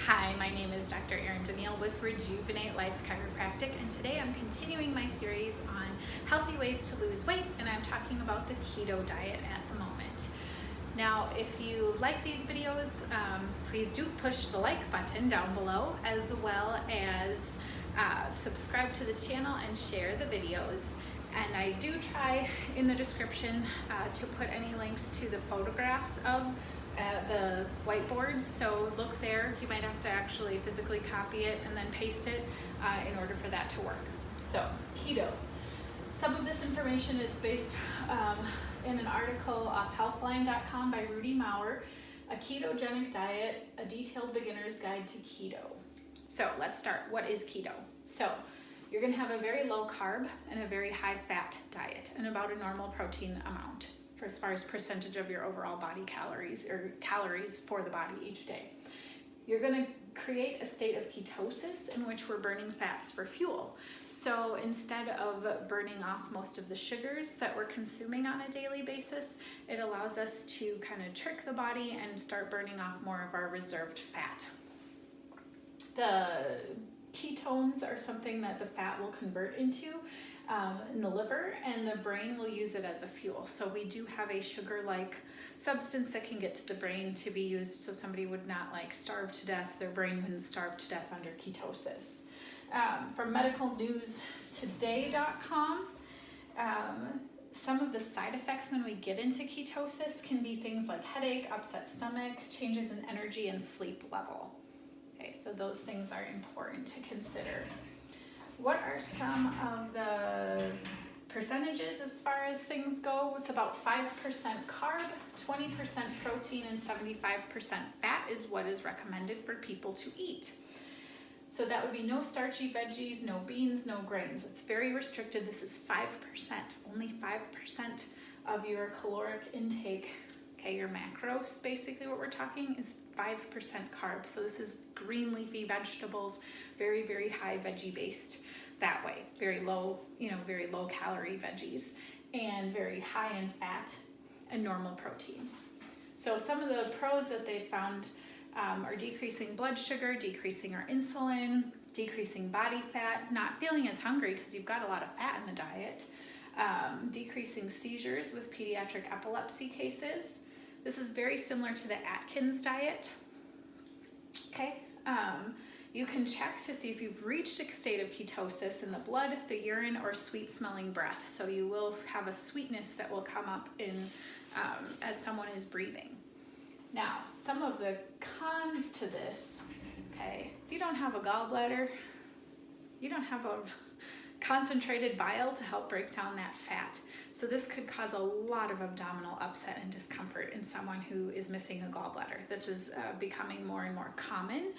Hi, my name is Dr. Erin Danielle with Rejuvenate Life Chiropractic, and today I'm continuing my series on healthy ways to lose weight, and I'm talking about the keto diet at the moment. Now, if you like these videos, please do push the like button down below, as well as subscribe to the channel and share the videos. And I do try in the description to put any links to the photographs of the whiteboard, so look there. You might have to actually physically copy it and then paste it in order for that to work. So, keto. Some of this information is based in an article off healthline.com by Rudy Maurer, A Ketogenic Diet, A Detailed Beginner's Guide to Keto. So let's start. What is keto? So you're going to have a very low carb and a very high fat diet and about a normal protein amount for as far as percentage of your overall body calories or calories for the body each day. You're going to create a state of ketosis in which we're burning fats for fuel. So instead of burning off most of the sugars that we're consuming on a daily basis, it allows us to kind of trick the body and start burning off more of our reserved fat. The ketones are something that the fat will convert into in the liver, and the brain will use it as a fuel. So we do have a sugar-like substance that can get to the brain to be used so somebody would not starve to death. Their brain wouldn't starve to death under ketosis. From medicalnewstoday.com, some of the side effects when we get into ketosis can be things like headache, upset stomach, changes in energy, and sleep level. Okay, so those things are important to consider. What are some of the percentages as far as things go? It's about 5% carb, 20% protein, and 75% fat is what is recommended for people to eat. So that would be no starchy veggies, no beans, no grains. It's very restricted. This is 5%, only 5% of your caloric intake. Okay, your macros, basically what we're talking is 5% carb. So this is green leafy vegetables, very, very high veggie based that way. Very low, very low calorie veggies and very high in fat and normal protein. So some of the pros that they found are decreasing blood sugar, decreasing our insulin, decreasing body fat, not feeling as hungry because you've got a lot of fat in the diet, decreasing seizures with pediatric epilepsy cases. This is very similar to the Atkins diet. Okay, you can check to see if you've reached a state of ketosis in the blood, the urine, or sweet-smelling breath. So you will have a sweetness that will come up in as someone is breathing. Now, some of the cons to this, okay, if you don't have a gallbladder, you don't have a concentrated bile to help break down that fat. So this could cause a lot of abdominal upset and discomfort in someone who is missing a gallbladder. This is becoming more and more common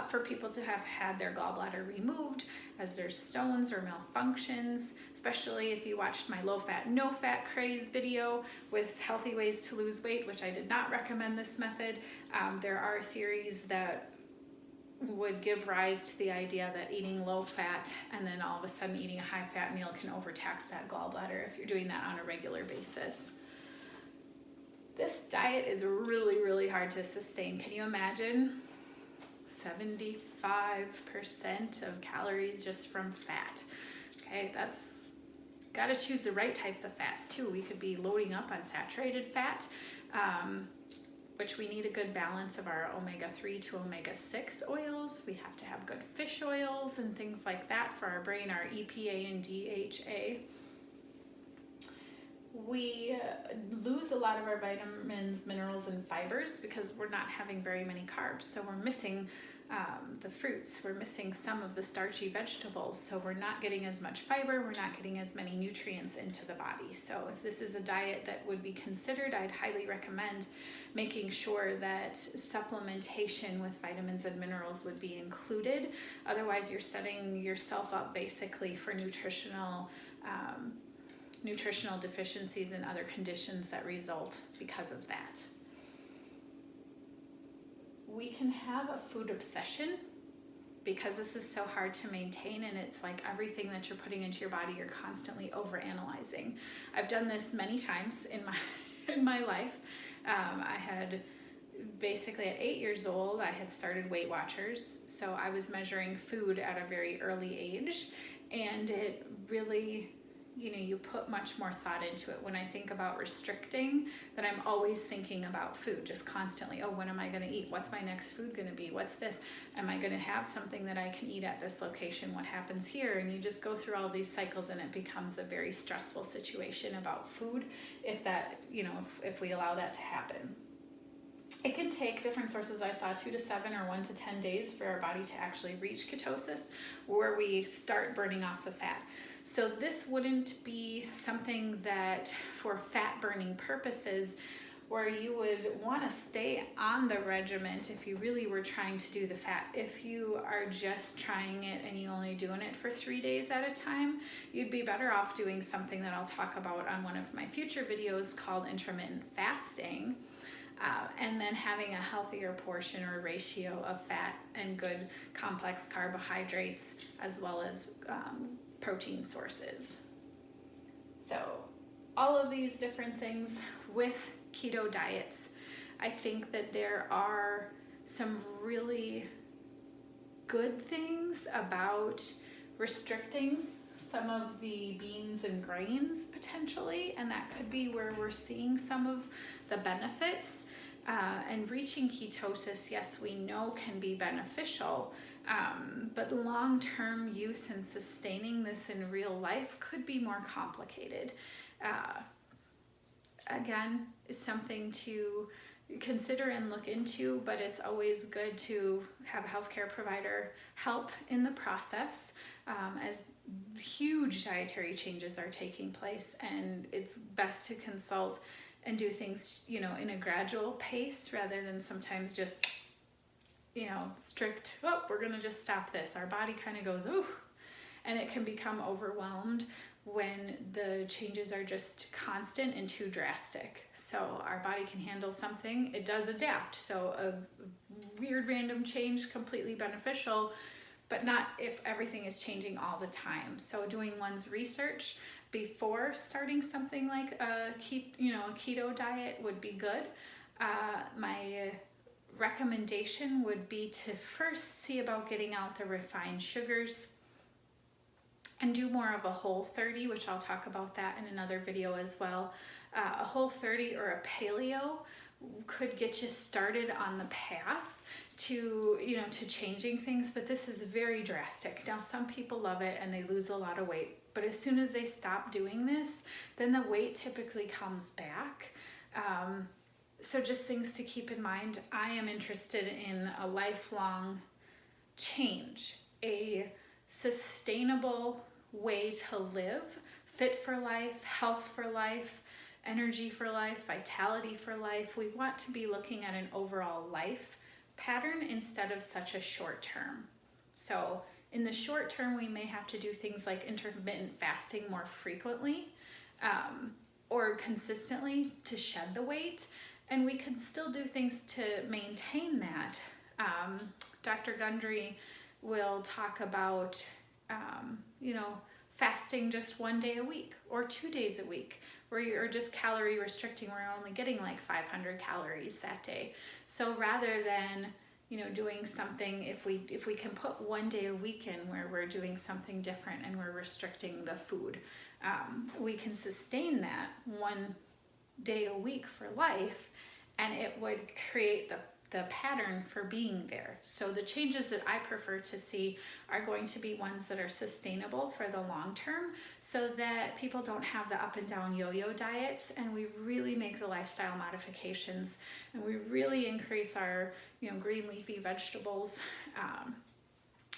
for people to have had their gallbladder removed as there's stones or malfunctions, especially if you watched my low fat, no fat craze video with healthy ways to lose weight, which I did not recommend this method. There are theories that would give rise to the idea that eating low fat and then all of a sudden eating a high fat meal can overtax that gallbladder if you're doing that on a regular basis. This diet is really, really hard to sustain. Can you imagine 75% of calories just from fat? Okay, that's got to choose the right types of fats too. We could be loading up on saturated fat, which we need a good balance of our omega-3 to omega-6 oils. We have to have good fish oils and things like that for our brain, our EPA and DHA. We lose a lot of our vitamins, minerals, and fibers because we're not having very many carbs. So we're missing the fruits, we're missing some of the starchy vegetables, so we're not getting as much fiber, we're not getting as many nutrients into the body. So if this is a diet that would be considered, I'd highly recommend making sure that supplementation with vitamins and minerals would be included. Otherwise, you're setting yourself up basically for nutritional deficiencies and other conditions that result because of that. We can have a food obsession because this is so hard to maintain, and it's like everything that you're putting into your body, you're constantly overanalyzing. I've done this many times in my life. I had basically at 8 years old, I had started Weight Watchers. So I was measuring food at a very early age, and it really, you put much more thought into it. When I think about restricting, then I'm always thinking about food, just constantly. Oh, when am I going to eat? What's my next food going to be? What's this? Am I going to have something that I can eat at this location? What happens here? And you just go through all these cycles, and it becomes a very stressful situation about food if that, if we allow that to happen. It can take, different sources I saw, 2 to 7 or 1 to 10 days for our body to actually reach ketosis, where we start burning off the fat. So this wouldn't be something that, for fat burning purposes, where you would want to stay on the regiment if you really were trying to do the fat. If you are just trying it and you only doing it for 3 days at a time, you'd be better off doing something that I'll talk about on one of my future videos called Intermittent Fasting. And then having a healthier portion or ratio of fat and good complex carbohydrates, as well as protein sources. So all of these different things with keto diets, I think that there are some really good things about restricting some of the beans and grains potentially, and that could be where we're seeing some of the benefits. And reaching ketosis, yes, we know can be beneficial, but long-term use and sustaining this in real life could be more complicated. Again, it's something to consider and look into, but it's always good to have a healthcare provider help in the process, as huge dietary changes are taking place, and it's best to consult and do things, in a gradual pace rather than sometimes just, strict, oh, we're gonna just stop this. Our body kind of goes, ooh, and it can become overwhelmed when the changes are just constant and too drastic. So our body can handle something, it does adapt. So a weird random change, completely beneficial, but not if everything is changing all the time. So doing one's research before starting something like a keto diet would be good. My recommendation would be to first see about getting out the refined sugars and do more of a Whole30, which I'll talk about that in another video as well. A Whole30 or a paleo could get you started on the path to changing things, but this is very drastic. Now, some people love it and they lose a lot of weight, but as soon as they stop doing this, then the weight typically comes back. So just things to keep in mind. I am interested in a lifelong change, a sustainable way to live, fit for life, health for life, energy for life, vitality for life. We want to be looking at an overall life pattern instead of such a short term. So in the short term, we may have to do things like intermittent fasting more frequently or consistently to shed the weight, and we can still do things to maintain that. Dr. Gundry will talk about fasting just 1 day a week or 2 days a week, where you're just calorie restricting, where you're only getting like 500 calories that day. So rather than doing something, if we can put 1 day a week in where we're doing something different and we're restricting the food, we can sustain that 1 day a week for life, and it would create the pattern for being there. So the changes that I prefer to see are going to be ones that are sustainable for the long term, so that people don't have the up and down yo-yo diets, and we really make the lifestyle modifications, and we really increase our green leafy vegetables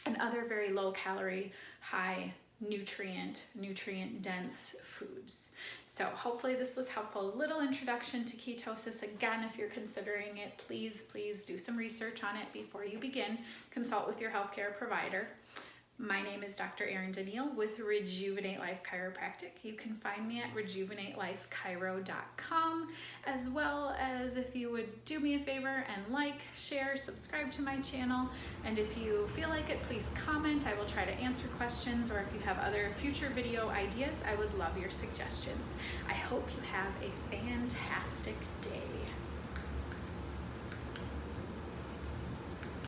and other very low calorie, high nutrient dense foods. So hopefully this was helpful. A little introduction to ketosis. Again, if you're considering it, please do some research on it before you begin. Consult with your healthcare provider. My name is Dr. Erin Daniel with Rejuvenate Life Chiropractic. You can find me at rejuvenatelifechiro.com, as well as if you would do me a favor and like, share, subscribe to my channel, and if you feel like it, please comment. I will try to answer questions, or if you have other future video ideas, I would love your suggestions. I hope you have a fantastic day.